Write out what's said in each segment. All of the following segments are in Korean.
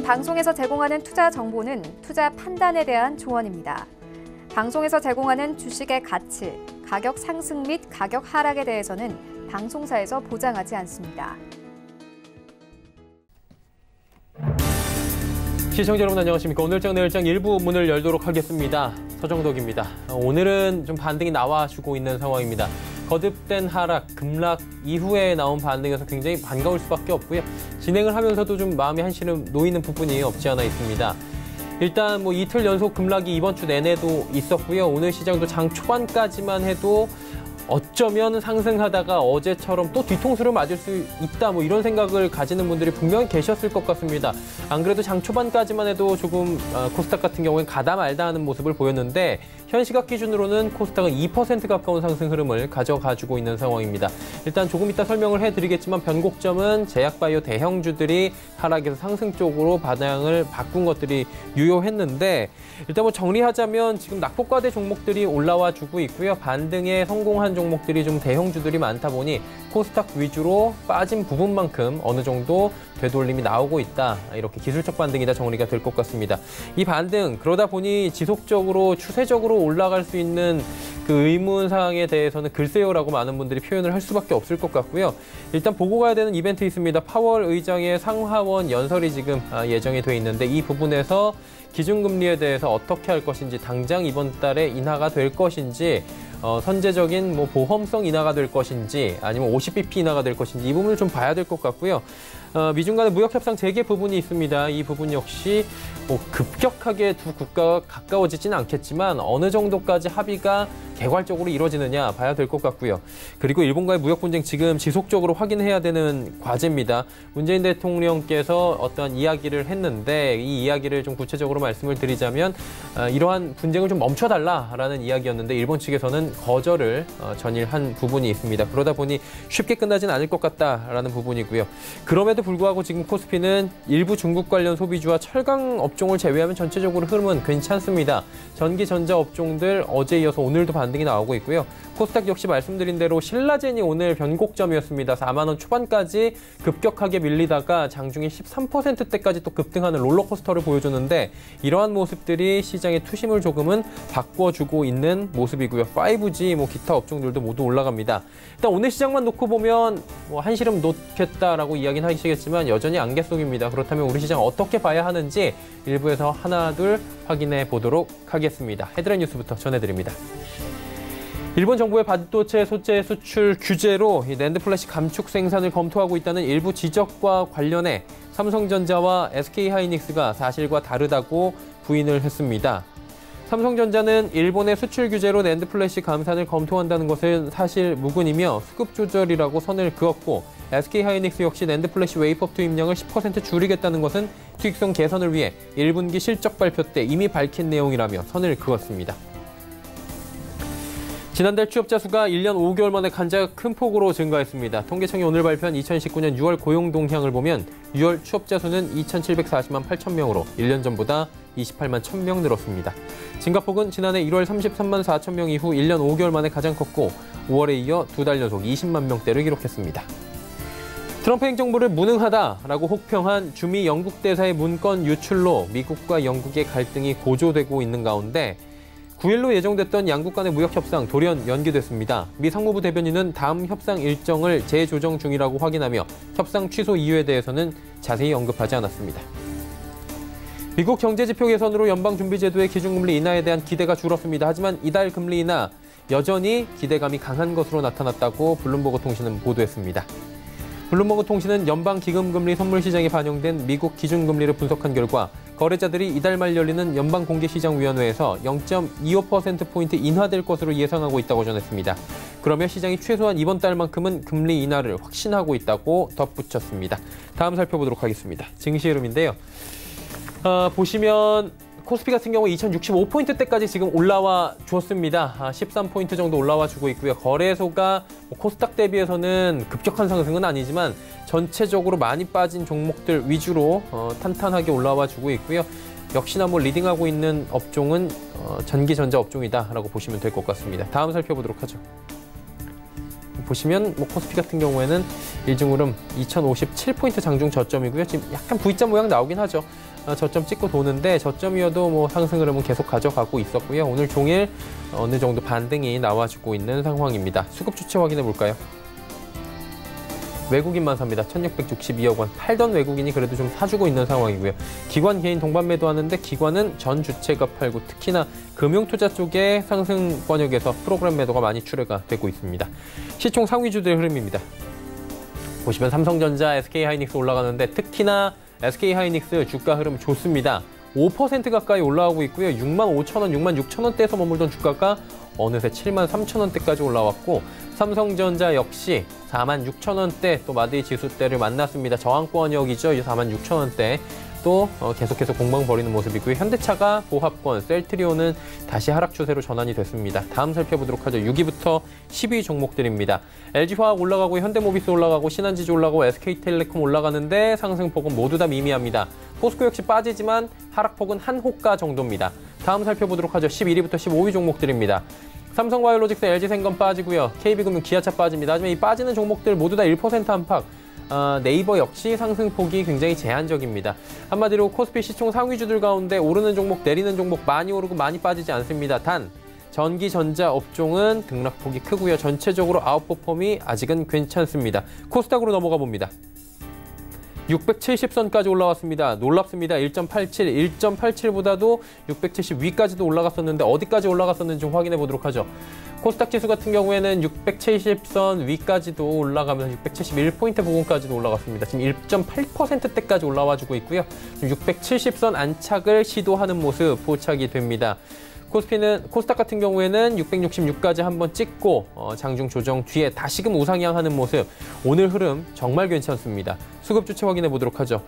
방송에서 제공하는 투자 정보는 투자 판단에 대한 조언입니다. 방송에서 제공하는 주식의 가치, 가격 상승 및 가격 하락에 대해서는 방송사에서 보장하지 않습니다. 시청자 여러분 안녕하십니까. 오늘장 내일장 일부 문을 열도록 하겠습니다. 서정덕입니다. 오늘은 좀 반등이 나와주고 있는 상황입니다. 거듭된 하락, 급락 이후에 나온 반등에서 굉장히 반가울 수밖에 없고요. 진행을 하면서도 좀 마음이 한시름 놓이는 부분이 없지 않아 있습니다. 일단 이틀 연속 급락이 이번 주 내내도 있었고요. 오늘 시장도 장 초반까지만 해도 어쩌면 상승하다가 어제처럼 또 뒤통수를 맞을 수 있다 이런 생각을 가지는 분들이 분명히 계셨을 것 같습니다. 안 그래도 장 초반까지만 해도 조금 코스닥 같은 경우엔 가다 말다 하는 모습을 보였는데 현 시각 기준으로는 코스닥은 2% 가까운 상승 흐름을 가져가지고 있는 상황입니다. 일단 조금 이따 설명을 해드리겠지만 변곡점은 제약바이오 대형주들이 하락에서 상승 쪽으로 방향을 바꾼 것들이 유효했는데 일단 정리하자면 지금 낙폭과대 종목들이 올라와 주고 있고요. 반등에 성공한 종목들이 좀 대형주들이 많다 보니 코스닥 위주로 빠진 부분만큼 어느 정도 되돌림이 나오고 있다. 이렇게 기술적 반등이다 정리가 될 것 같습니다. 이 반등 그러다 보니 지속적으로 추세적으로 올라갈 수 있는 그 의문사항에 대해서는 글쎄요라고 많은 분들이 표현을 할 수밖에 없을 것 같고요. 일단 보고 가야 되는 이벤트 있습니다. 파월 의장의 상하원 연설이 지금 예정이 돼 있는데 이 부분에서 기준금리에 대해서 어떻게 할 것인지 당장 이번 달에 인하가 될 것인지 선제적인 보험성 인하가 될 것인지 아니면 50bp 인하가 될 것인지 이 부분을 좀 봐야 될 것 같고요. 미중 간의 무역 협상 재개 부분이 있습니다. 이 부분 역시 급격하게 두 국가가 가까워지지는 않겠지만 어느 정도까지 합의가 개괄적으로 이루어지느냐 봐야 될 것 같고요. 그리고 일본과의 무역 분쟁 지금 지속적으로 확인해야 되는 과제입니다. 문재인 대통령께서 어떠한 이야기를 했는데 이 이야기를 좀 구체적으로 말씀을 드리자면 이러한 분쟁을 좀 멈춰달라라는 이야기였는데 일본 측에서는 거절을 전일한 부분이 있습니다. 그러다 보니 쉽게 끝나진 않을 것 같다라는 부분이고요. 그럼에도 불구하고 지금 코스피는 일부 중국 관련 소비주와 철강 업종을 제외하면 전체적으로 흐름은 괜찮습니다. 전기 전자 업종들 어제 이어서 오늘도 반등이 나오고 있고요. 코스닥 역시 말씀드린 대로 신라젠이 오늘 변곡점이었습니다. 4만 원 초반까지 급격하게 밀리다가 장중에 13%대까지 또 급등하는 롤러코스터를 보여주는데 이러한 모습들이 시장의 투심을 조금은 바꿔주고 있는 모습이고요. 5G 기타 업종들도 모두 올라갑니다. 일단 오늘 시장만 놓고 보면 한시름 놓겠다라고 이야기는 하시겠지만 여전히 안개 속입니다. 그렇다면 우리 시장 어떻게 봐야 하는지 일부에서 하나 둘 확인해 보도록 하겠습니다. 헤드라인 뉴스부터 전해드립니다. 일본 정부의 반도체 소재 수출 규제로 낸드 플래시 감축 생산을 검토하고 있다는 일부 지적과 관련해 삼성전자와 SK하이닉스가 사실과 다르다고 부인을 했습니다. 삼성전자는 일본의 수출 규제로 낸드 플래시 감산을 검토한다는 것은 사실 무근이며 수급 조절이라고 선을 그었고 SK하이닉스 역시 낸드 플래시 웨이퍼 투입량을 10% 줄이겠다는 것은 수익성 개선을 위해 1분기 실적 발표 때 이미 밝힌 내용이라며 선을 그었습니다. 지난달 취업자 수가 1년 5개월 만에 가장 큰 폭으로 증가했습니다. 통계청이 오늘 발표한 2019년 6월 고용 동향을 보면 6월 취업자 수는 2,740만 8천 명으로 1년 전보다 28만 1,000명 늘었습니다. 증가폭은 지난해 1월 33만 4천 명 이후 1년 5개월 만에 가장 컸고 5월에 이어 2달 연속 20만 명대를 기록했습니다. 트럼프 행정부를 무능하다라고 혹평한 주미 영국 대사의 문건 유출로 미국과 영국의 갈등이 고조되고 있는 가운데 9일로 예정됐던 양국 간의 무역 협상 돌연 연기됐습니다. 미 상무부 대변인은 다음 협상 일정을 재조정 중이라고 확인하며 협상 취소 이유에 대해서는 자세히 언급하지 않았습니다. 미국 경제지표 개선으로 연방준비제도의 기준금리 인하에 대한 기대가 줄었습니다. 하지만 이달 금리 인하 여전히 기대감이 강한 것으로 나타났다고 블룸버그 통신은 보도했습니다. 블룸버그 통신은 연방기금금리 선물시장에 반영된 미국 기준금리를 분석한 결과 거래자들이 이달 말 열리는 연방공개시장위원회에서 0.25%포인트 인하될 것으로 예상하고 있다고 전했습니다. 그러며 시장이 최소한 이번 달만큼은 금리 인하를 확신하고 있다고 덧붙였습니다. 다음 살펴보도록 하겠습니다. 증시 흐름인데요. 보시면 코스피 같은 경우 2065포인트대까지 지금 올라와 줬습니다. 13포인트 정도 올라와 주고 있고요. 거래소가 코스닥 대비해서는 급격한 상승은 아니지만 전체적으로 많이 빠진 종목들 위주로 탄탄하게 올라와 주고 있고요. 역시나 리딩하고 있는 업종은 전기전자 업종이다라고 보시면 될 것 같습니다. 다음 살펴보도록 하죠. 보시면 뭐 코스피 같은 경우에는 일중흐름 2057포인트 장중 저점이고요. 지금 약간 V자 모양 나오긴 하죠. 저점 찍고 도는데 저점이어도 뭐 상승 흐름은 계속 가져가고 있었고요. 오늘 종일 어느 정도 반등이 나와주고 있는 상황입니다. 수급 주체 확인해 볼까요? 외국인만 삽니다. 1662억 원. 팔던 외국인이 그래도 좀 사주고 있는 상황이고요. 기관 개인 동반 매도하는데 기관은 전 주체가 팔고 특히나 금융투자 쪽에 상승 권역에서 프로그램 매도가 많이 출회가 되고 있습니다. 시총 상위주들의 흐름입니다. 보시면 삼성전자, SK하이닉스 올라가는데 특히나 SK하이닉스 주가 흐름 좋습니다. 5% 가까이 올라가고 있고요. 65,000원, 66,000원대에서 머물던 주가가 어느새 73,000원대까지 올라왔고 삼성전자 역시 46,000원대 또 마드이 지수대를 만났습니다. 저항권역이죠. 46,000원대 또 계속해서 공방 벌이는 모습이고요. 현대차가 보합권, 셀트리온은 다시 하락 추세로 전환이 됐습니다. 다음 살펴보도록 하죠. 6위부터 10위 종목들입니다. LG화학 올라가고 현대모비스 올라가고 신한지주 올라가고 SK텔레콤 올라가는데 상승폭은 모두 다 미미합니다. 포스코 역시 빠지지만 하락폭은 한 호가 정도입니다. 다음 살펴보도록 하죠. 11위부터 15위 종목들입니다. 삼성바이오로직스, LG생건 빠지고요. KB금융, 기아차 빠집니다. 하지만 이 빠지는 종목들 모두 다 1% 안팎. 네이버 역시 상승폭이 굉장히 제한적입니다. 한마디로 코스피 시총 상위주들 가운데 오르는 종목, 내리는 종목 많이 오르고 많이 빠지지 않습니다. 단 전기, 전자 업종은 등락폭이 크고요. 전체적으로 아웃퍼폼이 아직은 괜찮습니다. 코스닥으로 넘어가 봅니다. 670선까지 올라왔습니다. 놀랍습니다. 1.87, 1.87보다도 670 위까지도 올라갔었는데 어디까지 올라갔었는지 좀 확인해 보도록 하죠. 코스닥 지수 같은 경우에는 670선 위까지도 올라가면서 671포인트 부근까지도 올라갔습니다. 지금 1.8%대까지 올라와주고 있고요. 670선 안착을 시도하는 모습 포착이 됩니다. 코스닥 같은 경우에는 666까지 한번 찍고 장중 조정 뒤에 다시금 우상향하는 모습. 오늘 흐름 정말 괜찮습니다. 수급 주체 확인해 보도록 하죠.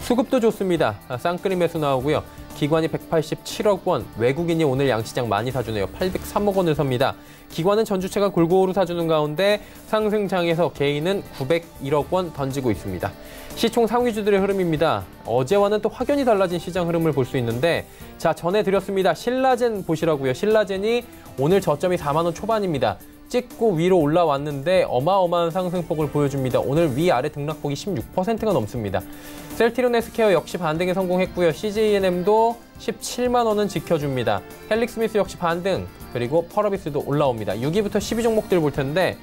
수급도 좋습니다. 쌍끌이 매수 나오고요. 기관이 187억 원, 외국인이 오늘 양시장 많이 사주네요. 803억 원을 삽니다. 기관은 전주체가 골고루 사주는 가운데 상승장에서 개인은 901억 원 던지고 있습니다. 시총 상위주들의 흐름입니다. 어제와는 또 확연히 달라진 시장 흐름을 볼 수 있는데 자, 전해드렸습니다. 신라젠 보시라고요. 신라젠이 오늘 저점이 4만 원 초반입니다. 찍고 위로 올라왔는데 어마어마한 상승폭을 보여줍니다. 오늘 위아래 등락폭이 16%가 넘습니다. 셀트리온 헬스케어 역시 반등에 성공했고요. CJENM도 17만 원은 지켜줍니다. 헬릭스미스 역시 반등, 그리고 펄어비스도 올라옵니다. 6위부터 10위 종목들 볼 텐데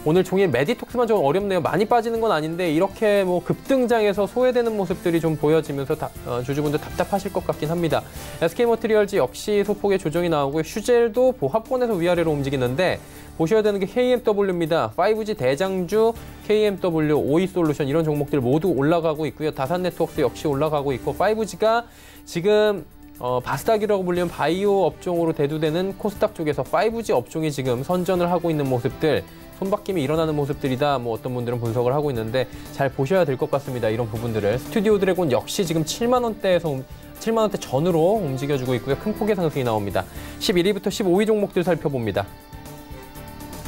오늘 종일 메디톡스만 좀 어렵네요. 많이 빠지는 건 아닌데 이렇게 뭐 급등장에서 소외되는 모습들이 좀 보여지면서 주주분들 답답하실 것 같긴 합니다. SK머티리얼즈 역시 소폭의 조정이 나오고요. 슈젤도 보합권에서 위아래로 움직이는데 보셔야 되는 게 KMW입니다. 5G 대장주 KMW, 오이솔루션 이런 종목들 모두 올라가고 있고요. 다산네트워크스 역시 올라가고 있고 5G가 지금 바스닥이라고 불리는 바이오 업종으로 대두되는 코스닥 쪽에서 5G 업종이 지금 선전을 하고 있는 모습들, 손바뀜이 일어나는 모습들이다. 뭐 어떤 분들은 분석을 하고 있는데 잘 보셔야 될 것 같습니다. 이런 부분들을. 스튜디오 드래곤 역시 지금 7만 원대에서 7만 원대 전으로 움직여주고 있고요. 큰 폭의 상승이 나옵니다. 11위부터 15위 종목들 살펴봅니다.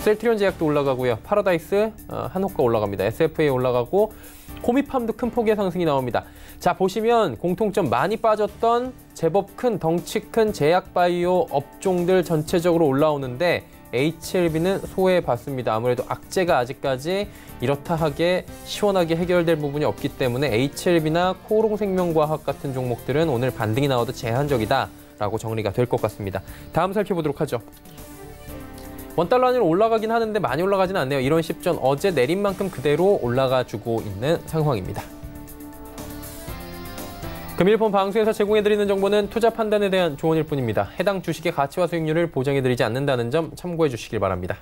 셀트리온 제약도 올라가고요. 파라다이스, 한호가 올라갑니다. SFA 올라가고 코미팜도 큰 폭의 상승이 나옵니다. 자, 보시면 공통점 많이 빠졌던 제법 큰 덩치 큰 제약 바이오 업종들 전체적으로 올라오는데 HLB는 소외받습니다. 아무래도 악재가 아직까지 이렇다 하게 시원하게 해결될 부분이 없기 때문에 HLB나 코롱생명과학 같은 종목들은 오늘 반등이 나와도 제한적이다라고 정리가 될 것 같습니다. 다음 살펴보도록 하죠. 원달러 환율 올라가긴 하는데 많이 올라가진 않네요. 이런 10전 어제 내린 만큼 그대로 올라가주고 있는 상황입니다. 금일폰 방송에서 제공해드리는 정보는 투자 판단에 대한 조언일 뿐입니다. 해당 주식의 가치와 수익률을 보장해드리지 않는다는 점 참고해 주시길 바랍니다.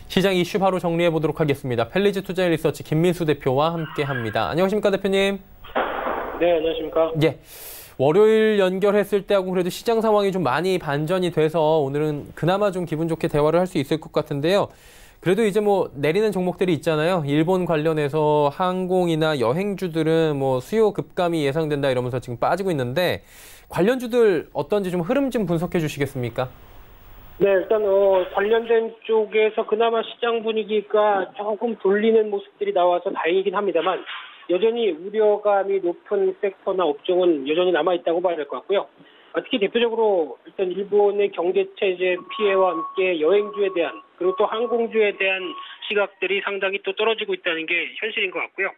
시장 이슈 바로 정리해 보도록 하겠습니다. 펠리즈 투자 리서치 김민수 대표와 함께합니다. 안녕하십니까 대표님? 네, 안녕하십니까? 예. 월요일 연결했을 때하고 그래도 시장 상황이 좀 많이 반전이 돼서 오늘은 그나마 좀 기분 좋게 대화를 할 수 있을 것 같은데요. 그래도 이제 뭐 내리는 종목들이 있잖아요. 일본 관련해서 항공이나 여행주들은 뭐 수요 급감이 예상된다 이러면서 지금 빠지고 있는데 관련주들 어떤지 좀 흐름 좀 분석해 주시겠습니까? 네, 일단 관련된 쪽에서 그나마 시장 분위기가 조금 돌리는 모습들이 나와서 다행이긴 합니다만 여전히 우려감이 높은 섹터나 업종은 여전히 남아있다고 봐야 될 것 같고요. 특히 대표적으로 일단 일본의 경제체제 피해와 함께 여행주에 대한 그리고 또 항공주에 대한 시각들이 상당히 또 떨어지고 있다는 게 현실인 것 같고요.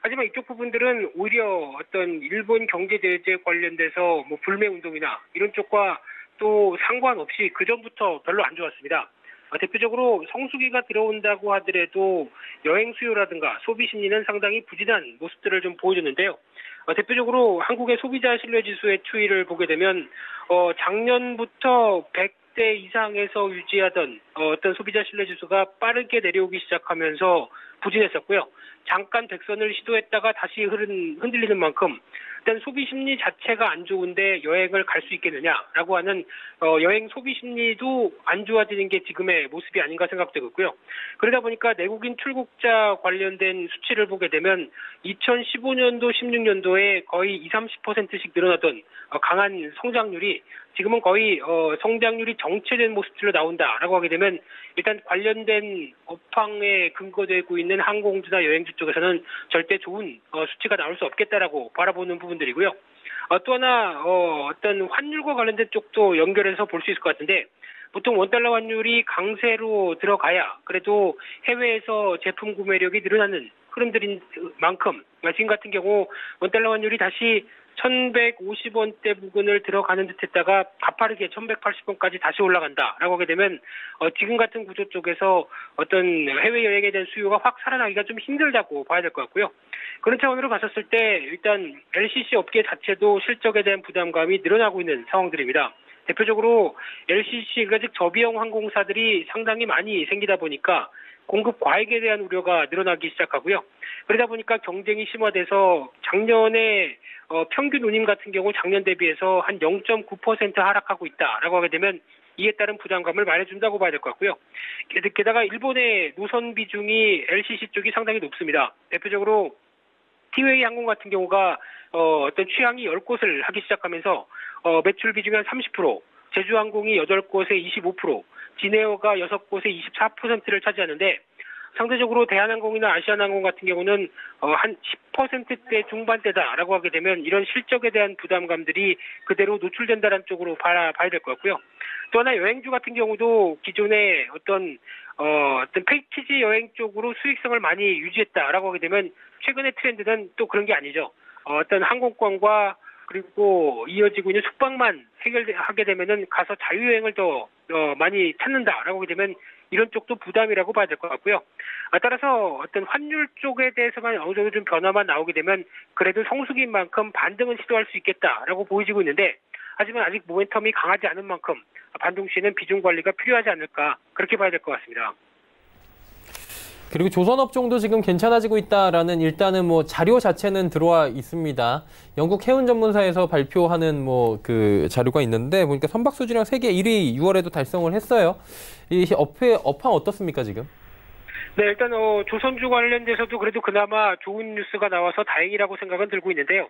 하지만 이쪽 부분들은 오히려 어떤 일본 경제제재 관련돼서 뭐 불매운동이나 이런 쪽과 또 상관없이 그전부터 별로 안 좋았습니다. 대표적으로 성수기가 들어온다고 하더라도 여행 수요라든가 소비 심리는 상당히 부진한 모습들을 좀 보여줬는데요. 대표적으로 한국의 소비자 신뢰지수의 추이를 보게 되면 작년부터 100대 이상에서 유지하던 어떤 소비자 신뢰지수가 빠르게 내려오기 시작하면서 부진했었고요. 잠깐 백선을 시도했다가 다시 흔들리는 만큼 일단 소비 심리 자체가 안 좋은데 여행을 갈 수 있겠느냐라고 하는 여행 소비 심리도 안 좋아지는 게 지금의 모습이 아닌가 생각되고요. 그러다 보니까 내국인 출국자 관련된 수치를 보게 되면 2015년도, 16년도에 거의 20-30%씩 늘어나던 강한 성장률이 지금은 거의 성장률이 정체된 모습들로 나온다라고 하게 되면 일단 관련된 업황에 근거되고 있는 항공주나 여행주 쪽에서는 절대 좋은 수치가 나올 수 없겠다라고 바라보는 부분들이고요. 또 하나 어떤 환율과 관련된 쪽도 연결해서 볼 수 있을 것 같은데 보통 원달러 환율이 강세로 들어가야 그래도 해외에서 제품 구매력이 늘어나는 흐름들인 만큼 지금 같은 경우 원달러 환율이 다시 1150원대 부근을 들어가는 듯 했다가 가파르게 1180원까지 다시 올라간다라고 하게 되면 지금 같은 구조 쪽에서 어떤 해외여행에 대한 수요가 확 살아나기가 좀 힘들다고 봐야 될 것 같고요. 그런 차원으로 봤었을 때 일단 LCC 업계 자체도 실적에 대한 부담감이 늘어나고 있는 상황들입니다. 대표적으로 LCC, 즉 저비용 항공사들이 상당히 많이 생기다 보니까 공급 과잉에 대한 우려가 늘어나기 시작하고요. 그러다 보니까 경쟁이 심화돼서 작년에 평균 운임 같은 경우 작년 대비해서 한 0.9% 하락하고 있다라고 하게 되면 이에 따른 부담감을 말해준다고 봐야 될 것 같고요. 게다가 일본의 노선 비중이 LCC 쪽이 상당히 높습니다. 대표적으로 티웨이 항공 같은 경우가 어떤 취항이 10곳을 하기 시작하면서 매출 비중이 한 30%, 제주항공이 8곳에 25%, 진에어가 6곳에 24%를 차지하는데 상대적으로 대한항공이나 아시아나항공 같은 경우는 한 10%대 중반대다라고 하게 되면 이런 실적에 대한 부담감들이 그대로 노출된다는 쪽으로 봐야 될 것 같고요. 또 하나 여행주 같은 경우도 기존에 어떤 패키지 여행 쪽으로 수익성을 많이 유지했다라고 하게 되면 최근의 트렌드는 또 그런 게 아니죠. 어떤 항공권과 그리고 이어지고 있는 숙박만 해결하게 되면은 가서 자유여행을 더 많이 찾는다라고 하게 되면 이런 쪽도 부담이라고 봐야 될 것 같고요. 따라서 어떤 환율 쪽에 대해서만 어느 정도 좀 변화만 나오게 되면 그래도 성수기인 만큼 반등은 시도할 수 있겠다라고 보여지고 있는데 하지만 아직 모멘텀이 강하지 않은 만큼 반동시에는 비중 관리가 필요하지 않을까 그렇게 봐야 될 것 같습니다. 그리고 조선업종도 지금 괜찮아지고 있다라는 일단은 뭐 자료 자체는 들어와 있습니다. 영국 해운 전문사에서 발표하는 뭐 그 자료가 있는데 보니까 선박 수주량 세계 1위 6월에도 달성을 했어요. 이 업황 어떻습니까 지금? 네, 일단 조선주 관련돼서도 그래도 그나마 좋은 뉴스가 나와서 다행이라고 생각은 들고 있는데요.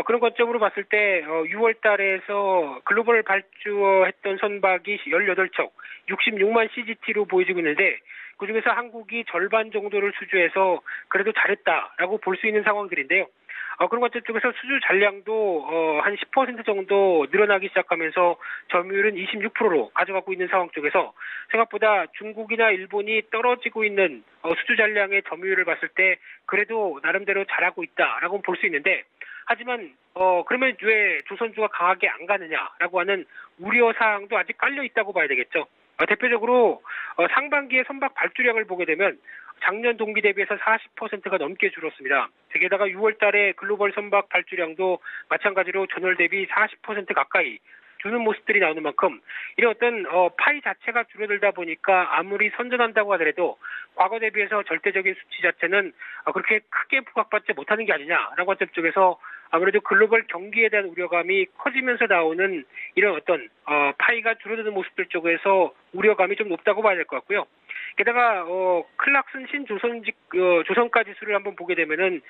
그런 관점으로 봤을 때 6월 달에서 글로벌 발주했던 선박이 18척, 66만 CGT로 보여지고 있는데 그중에서 한국이 절반 정도를 수주해서 그래도 잘했다라고 볼 수 있는 상황들인데요. 그런 관점 쪽에서 수주 잔량도 한 10% 정도 늘어나기 시작하면서 점유율은 26%로 가져가고 있는 상황 쪽에서 생각보다 중국이나 일본이 떨어지고 있는 수주 잔량의 점유율을 봤을 때 그래도 나름대로 잘하고 있다라고 볼 수 있는데 하지만 그러면 왜 조선주가 강하게 안 가느냐라고 하는 우려 사항도 아직 깔려 있다고 봐야 되겠죠. 대표적으로 상반기의 선박 발주량을 보게 되면 작년 동기 대비해서 40%가 넘게 줄었습니다. 게다가 6월 달에 글로벌 선박 발주량도 마찬가지로 전월 대비 40% 가까이 주는 모습들이 나오는 만큼 이런 어떤 파이 자체가 줄어들다 보니까 아무리 선전한다고 하더라도 과거 대비해서 절대적인 수치 자체는 그렇게 크게 부각받지 못하는 게 아니냐라고 하는 쪽에서 아무래도 글로벌 경기에 대한 우려감이 커지면서 나오는 이런 어떤 파이가 줄어드는 모습들 쪽에서 우려감이 좀 높다고 봐야 될 것 같고요. 게다가 클락슨 조선가 지수를 한번 보게 되면은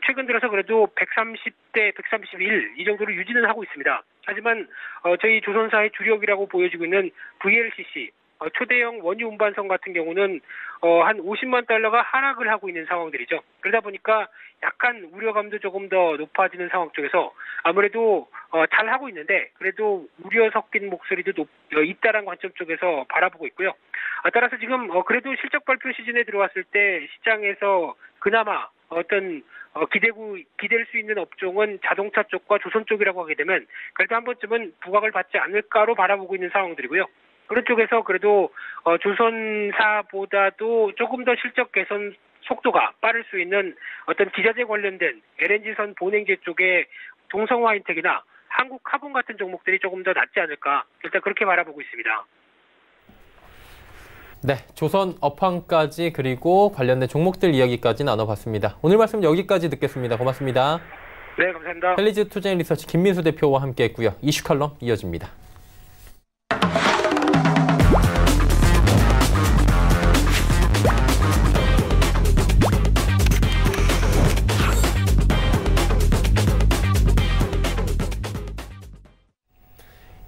최근 들어서 그래도 130대 131 이 정도로 유지는 하고 있습니다. 하지만 저희 조선사의 주력이라고 보여지고 있는 VLCC 초대형 원유 운반선 같은 경우는 한 50만 달러가 하락을 하고 있는 상황들이죠. 그러다 보니까 약간 우려감도 조금 더 높아지는 상황 쪽에서 아무래도 잘 하고 있는데 그래도 우려 섞인 목소리도 있다라는 관점 쪽에서 바라보고 있고요. 따라서 지금 그래도 실적 발표 시즌에 들어왔을 때 시장에서 그나마 어떤 기댈 수 있는 업종은 자동차 쪽과 조선 쪽이라고 하게 되면 그래도 한 번쯤은 부각을 받지 않을까로 바라보고 있는 상황들이고요. 그런 쪽에서 그래도 조선사보다도 조금 더 실적 개선 속도가 빠를 수 있는 어떤 기자재 관련된 LNG선 본행제 쪽에 동성화인텍이나 한국카본 같은 종목들이 조금 더 낫지 않을까 일단 그렇게 바라보고 있습니다. 네, 조선 업황까지 그리고 관련된 종목들 이야기까지 나눠봤습니다. 오늘 말씀 여기까지 듣겠습니다. 고맙습니다. 네, 감사합니다. 헬리즈 투자인리서치 김민수 대표와 함께했고요. 이슈 칼럼 이어집니다.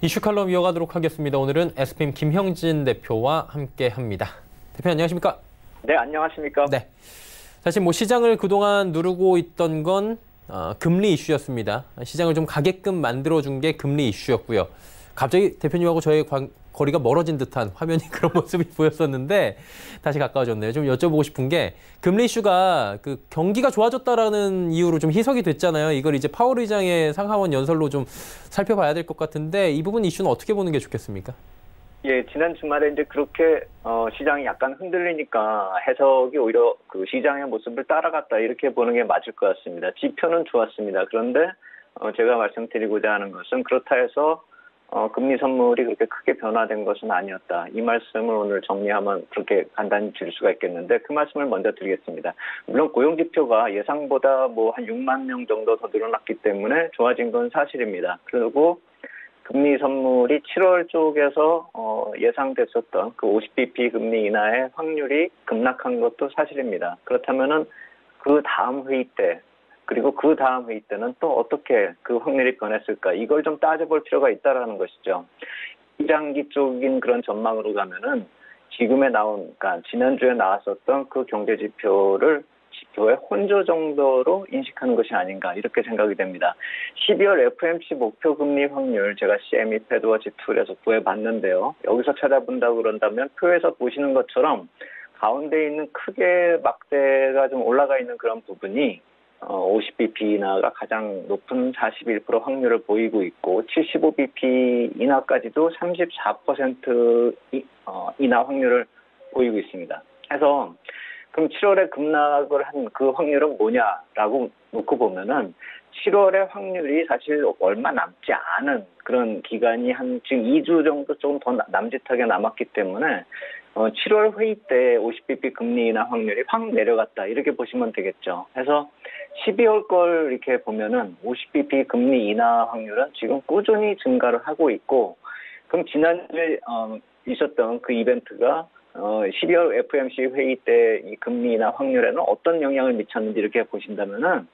이슈 칼럼 이어가도록 하겠습니다. 오늘은 SPM 김형진 대표와 함께합니다. 대표 안녕하십니까? 네, 안녕하십니까? 네. 사실 시장을 그동안 누르고 있던 건 금리 이슈였습니다. 시장을 좀 가게끔 만들어준 게 금리 이슈였고요. 갑자기 대표님하고 저의 거리가 멀어진 듯한 화면이 그런 모습이 보였었는데 다시 가까워졌네요. 좀 여쭤보고 싶은 게 금리 이슈가 그 경기가 좋아졌다라는 이유로 좀 희석이 됐잖아요. 이걸 이제 파월 의장의 상하원 연설로 좀 살펴봐야 될 것 같은데 이 부분 이슈는 어떻게 보는 게 좋겠습니까? 예, 지난 주말에 이제 그렇게 시장이 약간 흔들리니까 해석이 오히려 그 시장의 모습을 따라갔다 이렇게 보는 게 맞을 것 같습니다. 지표는 좋았습니다. 그런데 제가 말씀드리고자 하는 것은 그렇다 해서 금리 선물이 그렇게 크게 변화된 것은 아니었다. 이 말씀을 오늘 정리하면 그렇게 간단히 드릴 수가 있겠는데 그 말씀을 먼저 드리겠습니다. 물론 고용지표가 예상보다 한 6만 명 정도 더 늘어났기 때문에 좋아진 건 사실입니다. 그리고 금리 선물이 7월 쪽에서 예상됐었던 그 50bp 금리 인하의 확률이 급락한 것도 사실입니다. 그렇다면은 그 다음 회의 때 그리고 그 다음 회의 때는 또 어떻게 그 확률이 변했을까 이걸 좀 따져볼 필요가 있다라는 것이죠. 1장기 쪽인 그런 전망으로 가면은 지금에 그러니까 지난주에 나왔었던 그 경제 지표의 혼조 정도로 인식하는 것이 아닌가 이렇게 생각이 됩니다. 12월 FOMC 목표 금리 확률 제가 CME 패드워치 툴에서 구해봤는데요. 여기서 찾아본다고 그런다면 표에서 보시는 것처럼 가운데 있는 크게 막대가 좀 올라가 있는 그런 부분이 50bp 인하가 가장 높은 41% 확률을 보이고 있고 75bp 인하까지도 34% 인하 확률을 보이고 있습니다. 그래서 그럼 7월에 급락을 한 그 확률은 뭐냐라고 놓고 보면은 7월의 확률이 사실 얼마 남지 않은 그런 기간이 지금 2주 정도 조금 더 남짓하게 남았기 때문에 7월 회의 때 50bp 금리 인하 확률이 확 내려갔다 이렇게 보시면 되겠죠. 그래서 12월 걸 이렇게 보면은 50bp 금리 인하 확률은 지금 꾸준히 증가를 하고 있고 그럼 지난주에 있었던 그 이벤트가 12월 FOMC 회의 때 이 금리 인하 확률에는 어떤 영향을 미쳤는지 이렇게 보신다면은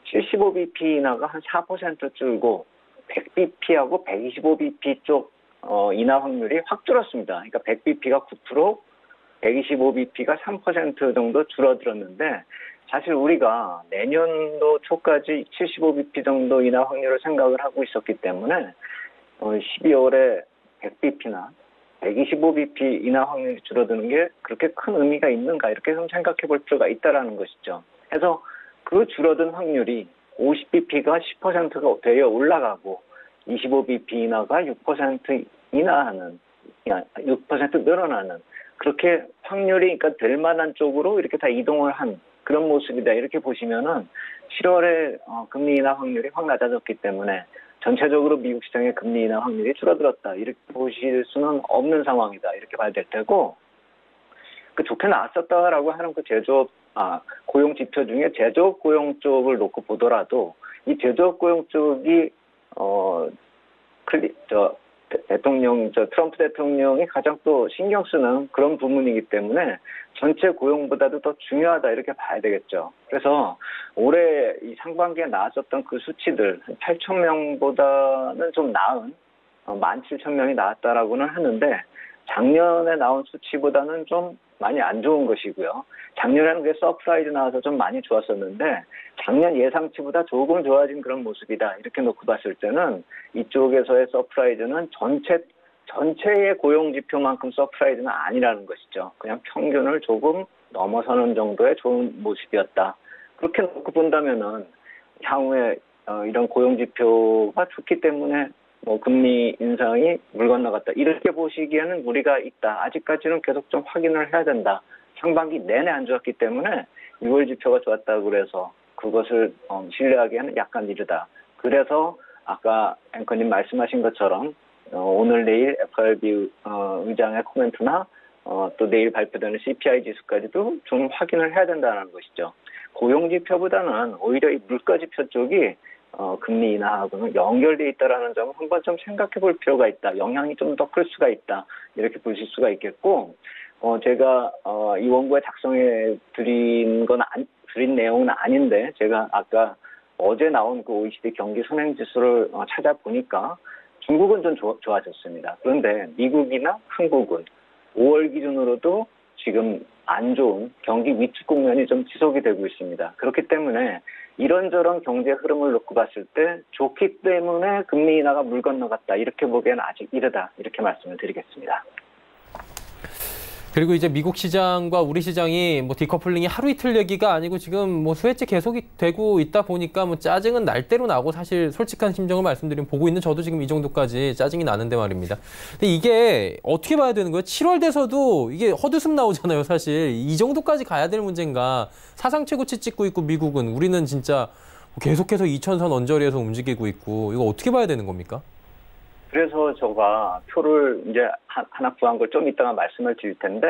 75bp 인하가 한 4% 줄고 100bp하고 125bp 쪽 인하 확률이 확 줄었습니다. 그러니까 100bp가 9%, 125bp가 3% 정도 줄어들었는데 사실 우리가 내년도 초까지 75bp 정도 인하 확률을 생각을 하고 있었기 때문에 12월에 100bp나 125bp 인하 확률이 줄어드는 게 그렇게 큰 의미가 있는가 이렇게 좀 생각해 볼 필요가 있다라는 것이죠. 그래서 그 줄어든 확률이 50bp가 10%가 되어 올라가고 25bp 인하가 6% 인하하는 6% 늘어나는 그렇게 확률이 그러니까 될 만한 쪽으로 이렇게 다 이동을 한 그런 모습이다 이렇게 보시면은 7월에 금리 인하 확률이 확 낮아졌기 때문에 전체적으로 미국 시장의 금리 인하 확률이 줄어들었다 이렇게 보실 수는 없는 상황이다 이렇게 봐야 될 테고 그 좋게 나왔었다라고 하는 그 제조업 고용 지표 중에 제조업 고용 쪽을 놓고 보더라도 이 제조업 고용 쪽이 트럼프 대통령이 가장 또 신경 쓰는 그런 부분이기 때문에 전체 고용보다도 더 중요하다 이렇게 봐야 되겠죠. 그래서 올해 이 상반기에 나왔었던 그 수치들 8,000명보다는 좀 나은 17,000명이 나왔다라고는 하는데 작년에 나온 수치보다는 좀 많이 안 좋은 것이고요. 작년에는 그게 서프라이즈 나와서 좀 많이 좋았었는데 작년 예상치보다 조금 좋아진 그런 모습이다. 이렇게 놓고 봤을 때는 이쪽에서의 서프라이즈는 전체의 고용지표만큼 서프라이즈는 아니라는 것이죠. 그냥 평균을 조금 넘어서는 정도의 좋은 모습이었다. 그렇게 놓고 본다면은 향후에 이런 고용지표가 좋기 때문에 금리 인상이 물 건너갔다. 이렇게 보시기에는 무리가 있다. 아직까지는 계속 좀 확인을 해야 된다. 상반기 내내 안 좋았기 때문에 6월 지표가 좋았다고 그래서 그것을 신뢰하기에는 약간 이르다. 그래서 아까 앵커님 말씀하신 것처럼 오늘 내일 FRB 의장의 코멘트나 또 내일 발표되는 CPI 지수까지도 좀 확인을 해야 된다는 것이죠. 고용지표보다는 오히려 이 물가지표 쪽이 금리 인하하고는 연결되어 있다는 점을 한번 좀 생각해 볼 필요가 있다. 영향이 좀 더 클 수가 있다. 이렇게 보실 수가 있겠고, 제가 이 원고에 작성해 드린 내용은 아닌데, 제가 아까 어제 나온 그 OECD 경기 선행 지수를 찾아보니까 중국은 좀 좋아졌습니다. 그런데 미국이나 한국은 5월 기준으로도 지금 안 좋은 경기 위축 국면이 좀 지속이 되고 있습니다. 그렇기 때문에 이런저런 경제 흐름을 놓고 봤을 때 좋기 때문에 금리 인하가 물 건너갔다. 이렇게 보기에는 아직 이르다. 이렇게 말씀을 드리겠습니다. 그리고 이제 미국 시장과 우리 시장이 디커플링이 하루 이틀 얘기가 아니고 지금 수혜째 계속이 되고 있다 보니까 짜증은 날 대로 나고 사실 솔직한 심정을 말씀드리면 보고 있는 저도 지금 이 정도까지 짜증이 나는데 말입니다. 근데 이게 어떻게 봐야 되는 거예요? 7월 돼서도 이게 헛웃음 나오잖아요, 사실. 이 정도까지 가야 될 문제인가? 사상 최고치 찍고 있고 미국은 우리는 진짜 계속해서 2000선 언저리에서 움직이고 있고 이거 어떻게 봐야 되는 겁니까? 그래서 제가 표를 이제 하나 구한 걸 좀 이따가 말씀을 드릴 텐데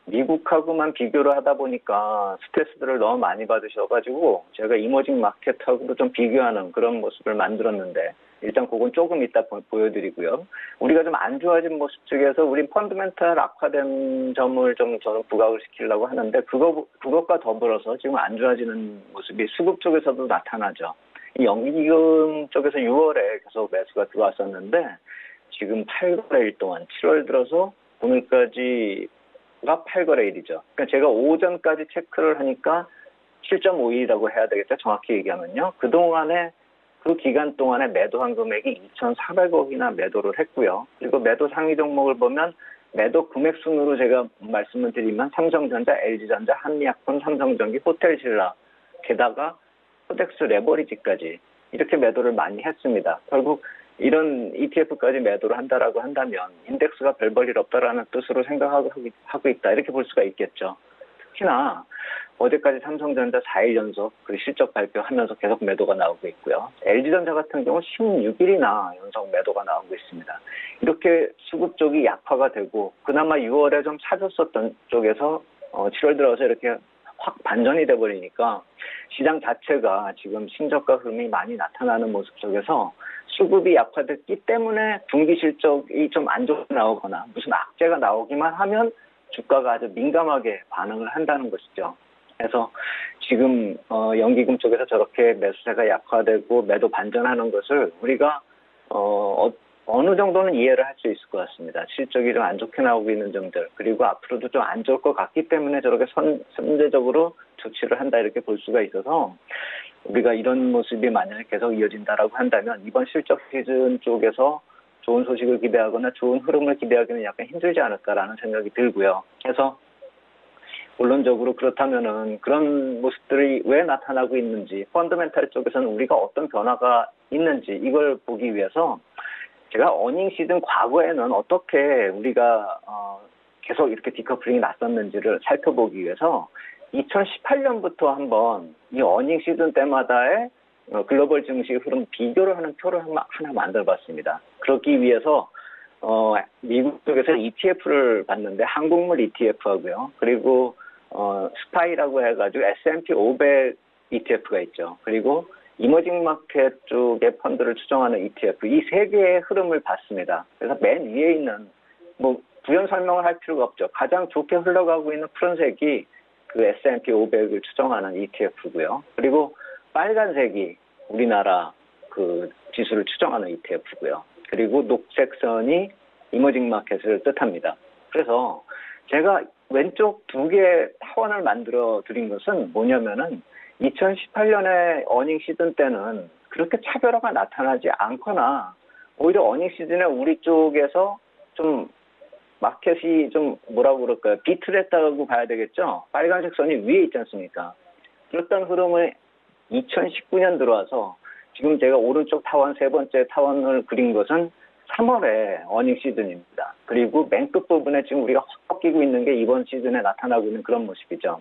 미국하고만 비교를 하다 보니까 스트레스들을 너무 많이 받으셔가지고 제가 이머징 마켓하고도 좀 비교하는 그런 모습을 만들었는데 일단 그건 조금 이따 보여드리고요. 우리가 좀 안 좋아진 모습 중에서 우리 펀더멘탈 악화된 점을 좀 저는 부각을 시키려고 하는데 그것과 더불어서 지금 안 좋아지는 모습이 수급 쪽에서도 나타나죠. 이 연기금 쪽에서 6월에 계속 매수가 들어왔었는데 지금 8거래일 동안 7월 들어서 오늘까지가 8거래일이죠. 그러니까 제가 오전까지 체크를 하니까 7.5일이라고 해야 되겠죠. 정확히 얘기하면요. 그 기간 동안에 매도한 금액이 2,400억이나 매도를 했고요. 그리고 매도 상위 종목을 보면 매도 금액 순으로 제가 말씀을 드리면 삼성전자, LG전자, 한미약품, 삼성전기, 호텔신라, 게다가 코덱스 레버리지까지 이렇게 매도를 많이 했습니다. 결국 이런 ETF까지 매도를 한다라고 한다면 인덱스가 별 볼일 없다라는 뜻으로 생각하고 있다. 이렇게 볼 수가 있겠죠. 특히나 어제까지 삼성전자 4일 연속 그 실적 발표하면서 계속 매도가 나오고 있고요. LG전자 같은 경우 16일이나 연속 매도가 나오고 있습니다. 이렇게 수급 쪽이 약화가 되고 그나마 6월에 좀 사줬었던 쪽에서 7월 들어서 이렇게 확 반전이 돼버리니까 시장 자체가 지금 신저가 흐름이 많이 나타나는 모습 속에서 수급이 약화됐기 때문에 분기 실적이 좀 안 좋게 나오거나 무슨 악재가 나오기만 하면 주가가 아주 민감하게 반응을 한다는 것이죠. 그래서 지금 연기금 쪽에서 저렇게 매수세가 약화되고 매도 반전하는 것을 우리가 어느 정도는 이해를 할 수 있을 것 같습니다. 실적이 좀 안 좋게 나오고 있는 점들 그리고 앞으로도 좀 안 좋을 것 같기 때문에 저렇게 선제적으로 조치를 한다 이렇게 볼 수가 있어서 우리가 이런 모습이 만약에 계속 이어진다라고 한다면 이번 실적 시즌 쪽에서 좋은 소식을 기대하거나 좋은 흐름을 기대하기는 약간 힘들지 않을까라는 생각이 들고요. 그래서 본론적으로 그렇다면은 그런 모습들이 왜 나타나고 있는지 펀더멘탈 쪽에서는 우리가 어떤 변화가 있는지 이걸 보기 위해서 제가 어닝 시즌 과거에는 어떻게 우리가 계속 이렇게 디커플링이 났었는지를 살펴보기 위해서 2018년부터 한번 이 어닝 시즌 때마다의 글로벌 증시 흐름 비교를 하는 표를 하나 만들어봤습니다. 그러기 위해서 미국 쪽에서 ETF를 봤는데 한국물 ETF하고요. 그리고 스파이라고 해가지고 S&P 500 ETF가 있죠. 그리고 이머징 마켓 쪽의 펀드를 추정하는 ETF 이 세 개의 흐름을 봤습니다. 그래서 맨 위에 있는 부연 설명을 할 필요가 없죠. 가장 좋게 흘러가고 있는 푸른색이 그 S&P 500을 추정하는 ETF고요. 그리고 빨간색이 우리나라 그 지수를 추정하는 ETF고요. 그리고 녹색 선이 이머징 마켓을 뜻합니다. 그래서 제가 왼쪽 2개의 타원을 만들어 드린 것은 뭐냐면은 2018년에 어닝 시즌 때는 그렇게 차별화가 나타나지 않거나 오히려 어닝 시즌에 우리 쪽에서 좀 마켓이 좀 뭐라고 그럴까요? 비틀했다고 봐야 되겠죠? 빨간색 선이 위에 있지 않습니까? 그랬던 흐름을 2019년 들어와서 지금 제가 오른쪽 타원 3번째 타원을 그린 것은 3월에 어닝 시즌입니다. 그리고 맨 끝부분에 지금 우리가 확 꺾이고 있는 게 이번 시즌에 나타나고 있는 그런 모습이죠.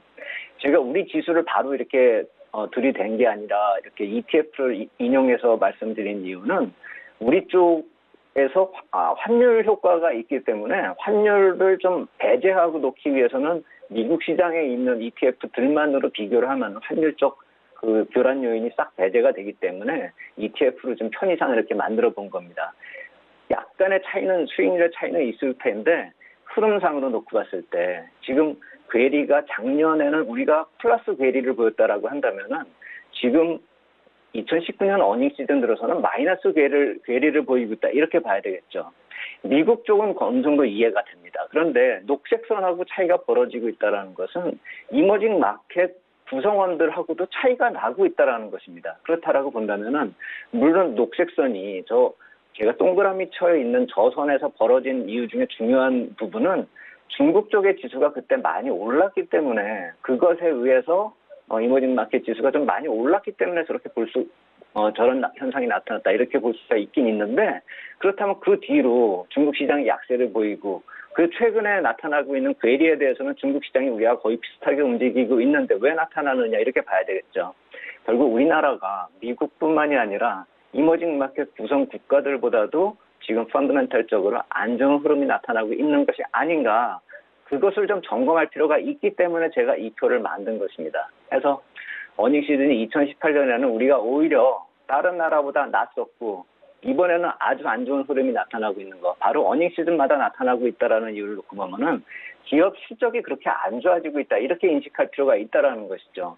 제가 우리 지수를 바로 이렇게 들이댄 게 아니라 이렇게 ETF를 인용해서 말씀드린 이유는 우리 쪽에서 환율 효과가 있기 때문에 환율을 좀 배제하고 놓기 위해서는 미국 시장에 있는 ETF들만으로 비교를 하면 환율적 그 교란 요인이 싹 배제가 되기 때문에 ETF를 좀 편의상 이렇게 만들어 본 겁니다. 약간의 차이는 수익률의 차이는 있을 텐데 흐름상으로 놓고 봤을 때 지금 괴리가 작년에는 우리가 플러스 괴리를 보였다라고 한다면은 지금 2019년 어닝 시즌 들어서는 마이너스 괴리를 보이고 있다 이렇게 봐야 되겠죠. 미국 쪽은 어느 정도 이해가 됩니다. 그런데 녹색선하고 차이가 벌어지고 있다는 것은 이머징 마켓 구성원들하고도 차이가 나고 있다는 것입니다. 그렇다라고 본다면은 물론 녹색선이 제가 동그라미 쳐여 있는 저 선에서 벌어진 이유 중에 중요한 부분은 중국 쪽의 지수가 그때 많이 올랐기 때문에 그것에 의해서 이머징 마켓 지수가 좀 많이 올랐기 때문에 저렇게 저런 현상이 나타났다 이렇게 볼 수가 있긴 있는데 그렇다면 그 뒤로 중국 시장이 약세를 보이고 그 최근에 나타나고 있는 괴리에 대해서는 중국 시장이 우리가 거의 비슷하게 움직이고 있는데 왜 나타나느냐 이렇게 봐야 되겠죠. 결국 우리나라가 미국뿐만이 아니라 이머징 마켓 구성 국가들보다도 지금 펀더멘탈적으로 안 좋은 흐름이 나타나고 있는 것이 아닌가 그것을 좀 점검할 필요가 있기 때문에 제가 이 표를 만든 것입니다. 그래서 어닝 시즌이 2018년에는 우리가 오히려 다른 나라보다 낫었고 이번에는 아주 안 좋은 흐름이 나타나고 있는 거 바로 어닝 시즌마다 나타나고 있다는 이유를 놓고 보면은 기업 실적이 그렇게 안 좋아지고 있다 이렇게 인식할 필요가 있다는 것이죠.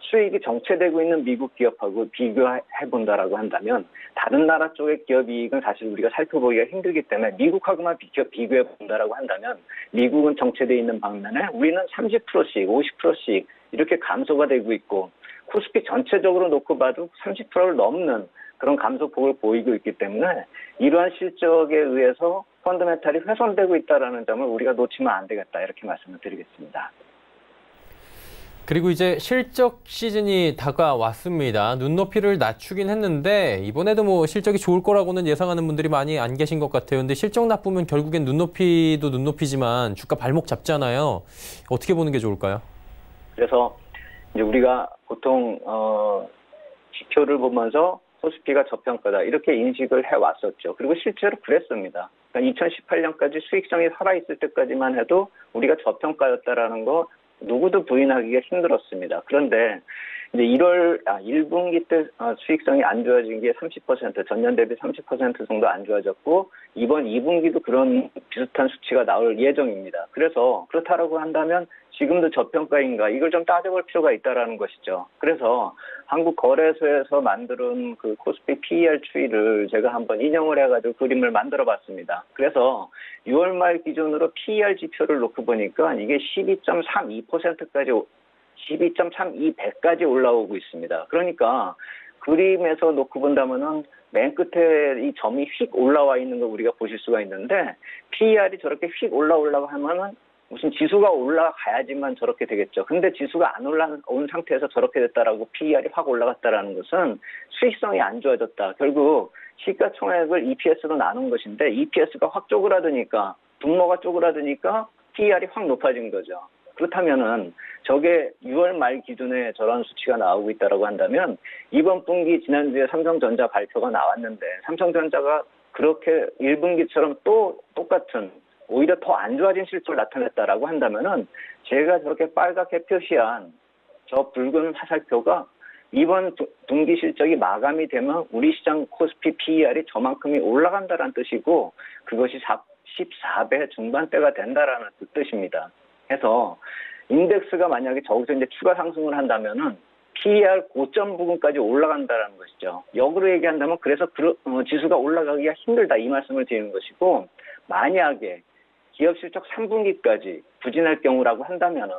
수익이 정체되고 있는 미국 기업하고 비교해 본다라고 한다면 다른 나라 쪽의 기업 이익은 사실 우리가 살펴보기가 힘들기 때문에 미국하고만 비교해 본다라고 한다면 미국은 정체되어 있는 반면에 우리는 30%씩 50%씩 이렇게 감소가 되고 있고 코스피 전체적으로 놓고 봐도 30%를 넘는 그런 감소폭을 보이고 있기 때문에 이러한 실적에 의해서 펀더멘탈이 훼손되고 있다는 점을 우리가 놓치면 안 되겠다 이렇게 말씀을 드리겠습니다. 그리고 이제 실적 시즌이 다가왔습니다. 눈높이를 낮추긴 했는데 이번에도 뭐 실적이 좋을 거라고는 예상하는 분들이 많이 안 계신 것 같아요. 근데 실적 나쁘면 결국엔 눈높이도 눈높이지만 주가 발목 잡잖아요. 어떻게 보는 게 좋을까요? 그래서 이제 우리가 보통 지표를 보면서 코스피가 저평가다 이렇게 인식을 해왔었죠. 그리고 실제로 그랬습니다. 그러니까 2018년까지 수익성이 살아있을 때까지만 해도 우리가 저평가였다라는 거 누구도 부인하기가 힘들었습니다. 그런데 이제 1분기 때 수익성이 안 좋아진 게 30%, 전년 대비 30% 정도 안 좋아졌고 이번 2분기도 그런 비슷한 수치가 나올 예정입니다. 그래서 그렇다라고 한다면 지금도 저평가인가 이걸 좀 따져볼 필요가 있다라는 것이죠. 그래서 한국거래소에서 만든 그 코스피 PER 추이를 제가 한번 인용을 해가지고 그림을 만들어봤습니다. 그래서 6월 말 기준으로 PER 지표를 놓고 보니까 이게 12.32%까지 올라오고 있습니다. 그러니까 그림에서 놓고 본다면은 맨 끝에 이 점이 휙 올라와 있는 거 우리가 보실 수가 있는데 PER이 저렇게 휙 올라오려고 하면은 무슨 지수가 올라가야지만 저렇게 되겠죠. 근데 지수가 안 올라온 상태에서 저렇게 됐다라고 PER이 확 올라갔다라는 것은 수익성이 안 좋아졌다. 결국 시가총액을 EPS로 나눈 것인데 EPS가 확 쪼그라드니까 분모가 쪼그라드니까 PER이 확 높아진 거죠. 그렇다면은 저게 6월 말 기준에 저런 수치가 나오고 있다라고 한다면 이번 분기 지난주에 삼성전자 발표가 나왔는데 삼성전자가 그렇게 1분기처럼 또 똑같은 오히려 더 안 좋아진 실적을 나타냈다라고 한다면은 제가 저렇게 빨갛게 표시한 저 붉은 화살표가 이번 분기 실적이 마감이 되면 우리 시장 코스피 PER이 저만큼이 올라간다는 뜻이고 그것이 14배 중반대가 된다라는 뜻입니다. 해서 인덱스가 만약에 저기서 이제 추가 상승을 한다면은 PER 고점 부분까지 올라간다라는 것이죠. 역으로 얘기한다면 그래서 지수가 올라가기가 힘들다 이 말씀을 드리는 것이고 만약에 기업 실적 3분기까지 부진할 경우라고 한다면은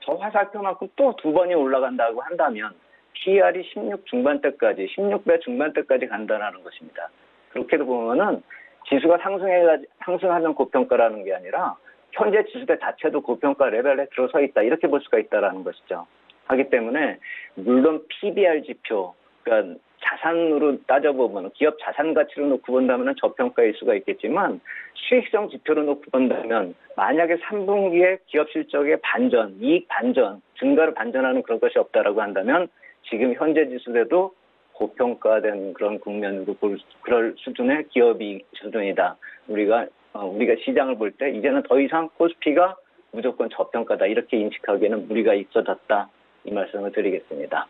저 화살표만큼 또 2번이 올라간다고 한다면 PER이 16 중반대까지, 16배 중반대까지 간다는 것입니다. 그렇게 보면은 지수가 상승하면 고평가라는 게 아니라 현재 지수대 자체도 고평가 레벨에 들어서 있다. 이렇게 볼 수가 있다는 것이죠. 하기 때문에 물론 PBR 지표, 그러니까 자산으로 따져보면 기업 자산 가치로 놓고 본다면 저평가일 수가 있겠지만 수익성 지표로 놓고 본다면 만약에 3분기에 기업 실적의 반전, 이익 반전, 증가로 반전하는 그런 것이 없다라고 한다면 지금 현재 지수대도 고평가된 그런 국면으로 그럴 수준의 기업이 수준이다. 우리가 시장을 볼 때 이제는 더 이상 코스피가 무조건 저평가다. 이렇게 인식하기에는 무리가 있어졌다. 이 말씀을 드리겠습니다.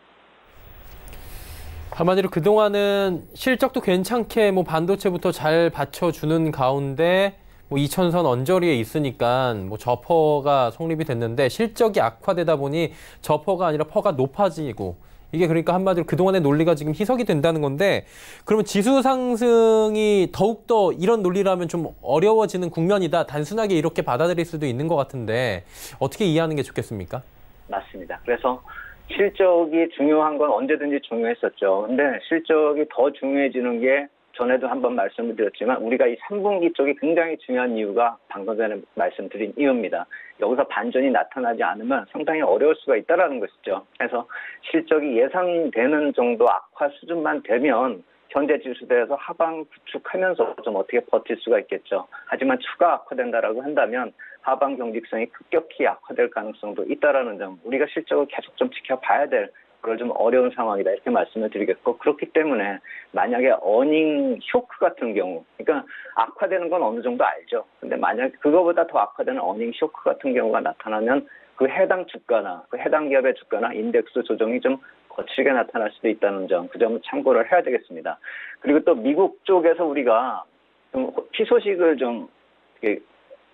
한마디로 그동안은 실적도 괜찮게 반도체부터 잘 받쳐주는 가운데 2천선 언저리에 있으니까 저퍼가 성립이 됐는데 실적이 악화되다 보니 저퍼가 아니라 퍼가 높아지고 이게 그러니까 한마디로 그동안의 논리가 지금 희석이 된다는 건데 그러면 지수 상승이 더욱더 이런 논리라면 좀 어려워지는 국면이다. 단순하게 이렇게 받아들일 수도 있는 것 같은데 어떻게 이해하는 게 좋겠습니까? 맞습니다. 그래서 실적이 중요한 건 언제든지 중요했었죠. 근데 실적이 더 중요해지는 게 전에도 한번 말씀을 드렸지만 우리가 이 3분기 쪽이 굉장히 중요한 이유가 방금 전에 말씀드린 이유입니다. 여기서 반전이 나타나지 않으면 상당히 어려울 수가 있다는 것이죠. 그래서 실적이 예상되는 정도 악화 수준만 되면 현재 지수대에서 하방 구축하면서 좀 어떻게 버틸 수가 있겠죠. 하지만 추가 악화된다라고 한다면 하방 경직성이 급격히 악화될 가능성도 있다라는 점, 우리가 실적을 계속 좀 지켜봐야 될 그걸 좀 어려운 상황이다 이렇게 말씀을 드리겠고, 그렇기 때문에 만약에 어닝 쇼크 같은 경우, 그러니까 악화되는 건 어느 정도 알죠. 근데 만약 그거보다 더 악화되는 어닝 쇼크 같은 경우가 나타나면 그 해당 주가나 그 해당 기업의 주가나 인덱스 조정이 좀 거칠게 나타날 수도 있다는 점, 그 점을 참고를 해야 되겠습니다. 그리고 또 미국 쪽에서 우리가 좀 희소식을 좀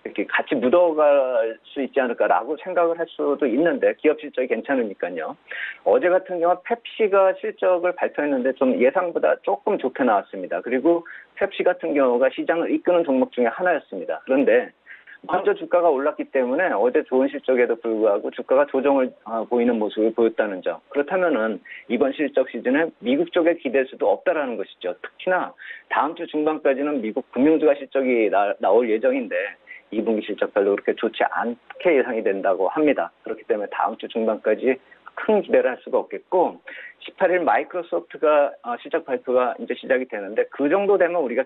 이렇게 같이 묻어갈 수 있지 않을까라고 생각을 할 수도 있는데 기업 실적이 괜찮으니까요. 어제 같은 경우 펩시가 실적을 발표했는데 좀 예상보다 조금 좋게 나왔습니다. 그리고 펩시 같은 경우가 시장을 이끄는 종목 중에 하나였습니다. 그런데 먼저 주가가 올랐기 때문에 어제 좋은 실적에도 불구하고 주가가 조정을 보이는 모습을 보였다는 점. 그렇다면은 이번 실적 시즌에 미국 쪽에 기댈 수도 없다라는 것이죠. 특히나 다음 주 중반까지는 미국 금융주가 실적이 나올 예정인데 2분기 실적 별로 그렇게 좋지 않게 예상이 된다고 합니다. 그렇기 때문에 다음 주 중반까지 큰 기대를 할 수가 없겠고, 18일 마이크로소프트가 실적 발표가 이제 시작이 되는데 그 정도 되면 우리가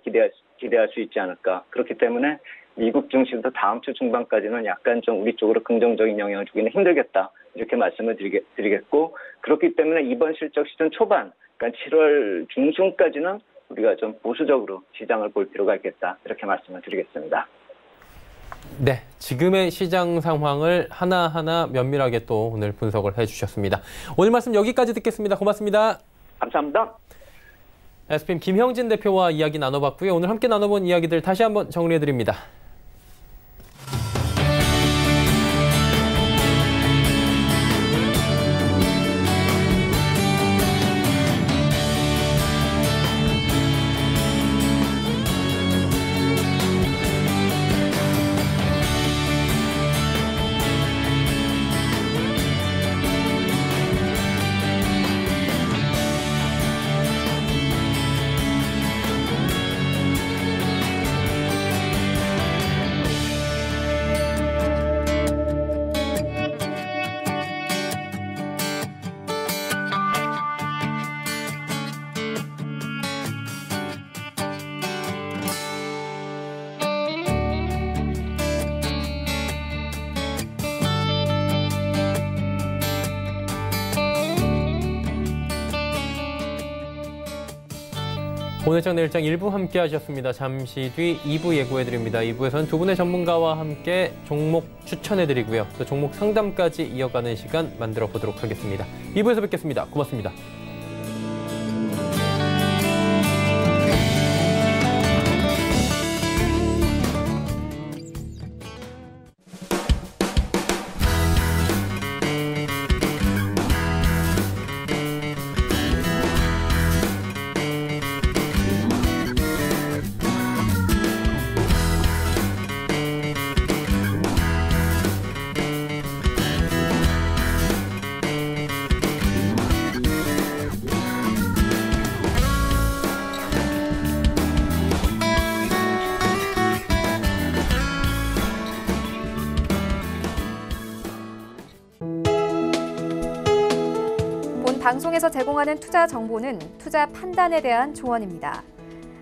기대할 수 있지 않을까. 그렇기 때문에 미국 증시도 다음 주 중반까지는 약간 좀 우리 쪽으로 긍정적인 영향을 주기는 힘들겠다. 이렇게 말씀을 드리겠고, 그렇기 때문에 이번 실적 시즌 초반, 그러니까 7월 중순까지는 우리가 좀 보수적으로 시장을 볼 필요가 있겠다. 이렇게 말씀을 드리겠습니다. 네, 지금의 시장 상황을 하나하나 면밀하게 또 오늘 분석을 해주셨습니다. 오늘 말씀 여기까지 듣겠습니다. 고맙습니다. 감사합니다. SPM 김형진 대표와 이야기 나눠봤고요. 오늘 함께 나눠본 이야기들 다시 한번 정리해드립니다. 오늘장 내일장 1부 함께 하셨습니다. 잠시 뒤 2부 예고해드립니다. 2부에서는 두 분의 전문가와 함께 종목 추천해드리고요. 또 종목 상담까지 이어가는 시간 만들어 보도록 하겠습니다. 2부에서 뵙겠습니다. 고맙습니다. 방송에서 제공하는 투자 정보는 투자 판단에 대한 조언입니다.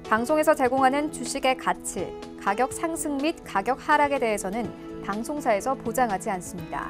방송에서 제공하는 주식의 가치, 가격 상승 및 가격 하락에 대해서는 방송사에서 보장하지 않습니다.